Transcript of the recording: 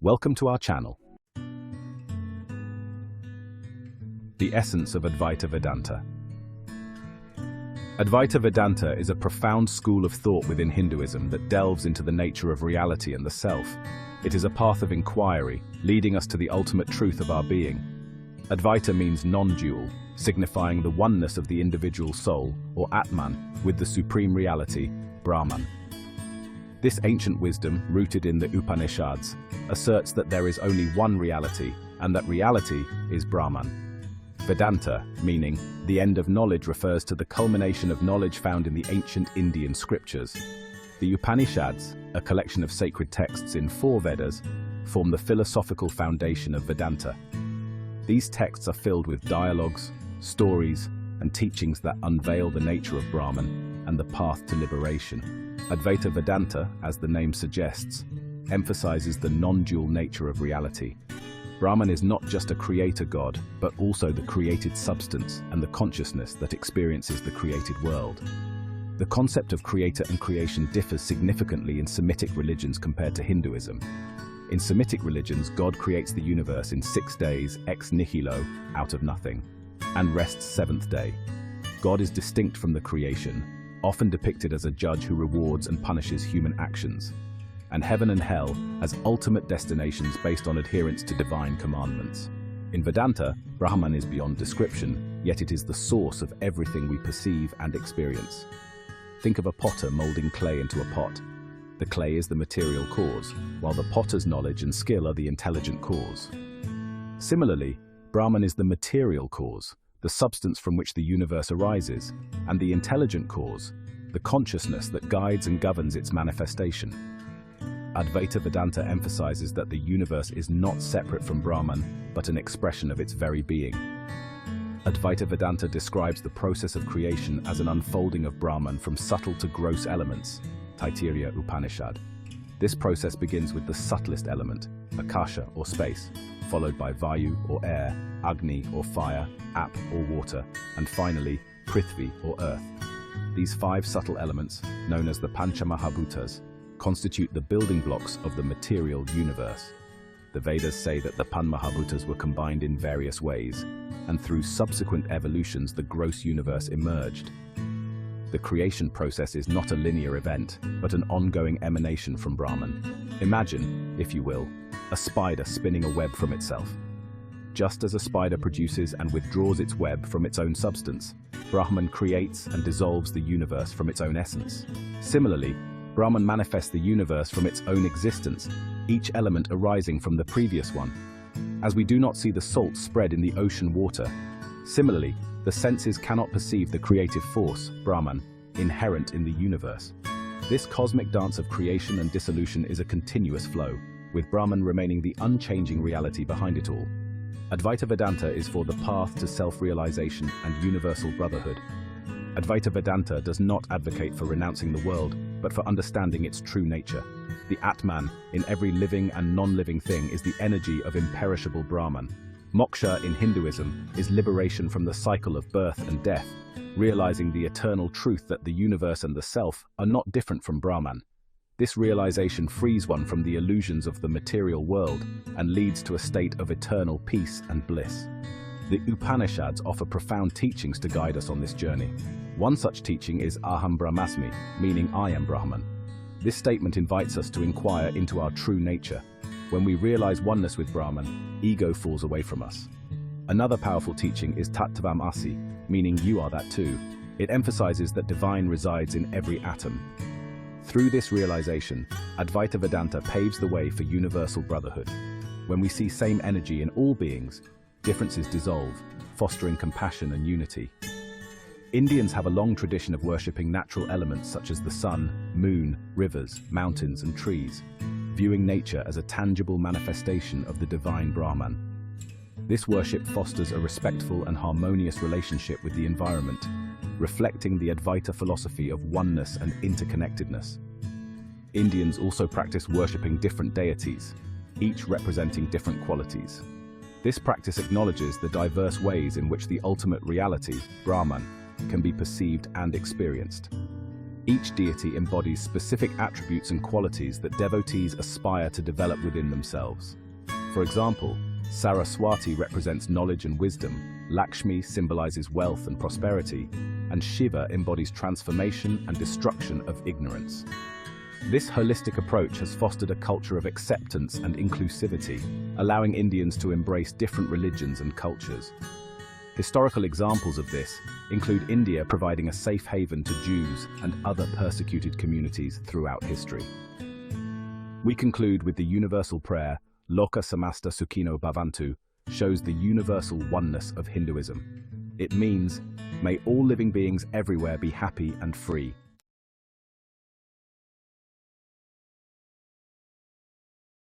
Welcome to our channel. The essence of Advaita Vedanta. Advaita Vedanta is a profound school of thought within Hinduism that delves into the nature of reality and the self. It is a path of inquiry, leading us to the ultimate truth of our being. Advaita means non-dual, signifying the oneness of the individual soul, or Atman, with the supreme reality, Brahman. This ancient wisdom, rooted in the Upanishads, asserts that there is only one reality, and that reality is Brahman. Vedanta, meaning the end of knowledge, refers to the culmination of knowledge found in the ancient Indian scriptures. The Upanishads, a collection of sacred texts in 4 Vedas, form the philosophical foundation of Vedanta. These texts are filled with dialogues, stories, and teachings that unveil the nature of Brahman and the path to liberation. Advaita Vedanta, as the name suggests, emphasizes the non-dual nature of reality. Brahman is not just a creator god, but also the created substance and the consciousness that experiences the created world. The concept of creator and creation differs significantly in Semitic religions compared to Hinduism. In Semitic religions, God creates the universe in 6 days, ex nihilo, out of nothing, and rests 7th day. God is distinct from the creation, often depicted as a judge who rewards and punishes human actions, and heaven and hell as ultimate destinations based on adherence to divine commandments. In Vedanta, Brahman is beyond description, yet it is the source of everything we perceive and experience. Think of a potter molding clay into a pot. The clay is the material cause, while the potter's knowledge and skill are the intelligent cause. Similarly, Brahman is the material cause, the substance from which the universe arises, and the intelligent cause, the consciousness that guides and governs its manifestation. Advaita Vedanta emphasizes that the universe is not separate from Brahman, but an expression of its very being. Advaita Vedanta describes the process of creation as an unfolding of Brahman from subtle to gross elements, Taittiriya Upanishad. This process begins with the subtlest element, akasha or space, followed by vayu or air, agni or fire, ap or water, and finally, prithvi or earth. These 5 subtle elements, known as the Panchamahabhutas, constitute the building blocks of the material universe. The Vedas say that the Panchamahabhutas were combined in various ways, and through subsequent evolutions the gross universe emerged. The creation process is not a linear event, but an ongoing emanation from Brahman. Imagine, if you will, a spider spinning a web from itself. Just as a spider produces and withdraws its web from its own substance, Brahman creates and dissolves the universe from its own essence. Similarly, Brahman manifests the universe from its own existence, each element arising from the previous one. As we do not see the salt spread in the ocean water, similarly, the senses cannot perceive the creative force, Brahman, inherent in the universe. This cosmic dance of creation and dissolution is a continuous flow, with Brahman remaining the unchanging reality behind it all. Advaita Vedanta is for the path to self-realization and universal brotherhood. Advaita Vedanta does not advocate for renouncing the world, but for understanding its true nature. The Atman, in every living and non-living thing, is the energy of imperishable Brahman. Moksha in Hinduism is liberation from the cycle of birth and death, realizing the eternal truth that the universe and the self are not different from Brahman. This realization frees one from the illusions of the material world and leads to a state of eternal peace and bliss. The Upanishads offer profound teachings to guide us on this journey. One such teaching is AHAM BRAHMASMI, meaning I am Brahman. This statement invites us to inquire into our true nature. When we realize oneness with Brahman, ego falls away from us. Another powerful teaching is TATWAMASI, meaning you are that too. It emphasizes that divine resides in every atom. Through this realization, Advaita Vedanta paves the way for universal brotherhood. When we see same energy in all beings, differences dissolve, fostering compassion and unity. Indians have a long tradition of worshipping natural elements such as the sun, moon, rivers, mountains, and trees, viewing nature as a tangible manifestation of the divine Brahman. This worship fosters a respectful and harmonious relationship with the environment, reflecting the Advaita philosophy of oneness and interconnectedness. Indians also practice worshipping different deities, each representing different qualities. This practice acknowledges the diverse ways in which the ultimate reality, Brahman, can be perceived and experienced. Each deity embodies specific attributes and qualities that devotees aspire to develop within themselves. For example, Saraswati represents knowledge and wisdom, Lakshmi symbolizes wealth and prosperity, and Shiva embodies transformation and destruction of ignorance. This holistic approach has fostered a culture of acceptance and inclusivity, allowing Indians to embrace different religions and cultures. Historical examples of this include India providing a safe haven to Jews and other persecuted communities throughout history. We conclude with the universal prayer, Loka Samasta Sukhino Bhavantu, shows the universal oneness of Hinduism. It means, may all living beings everywhere be happy and free.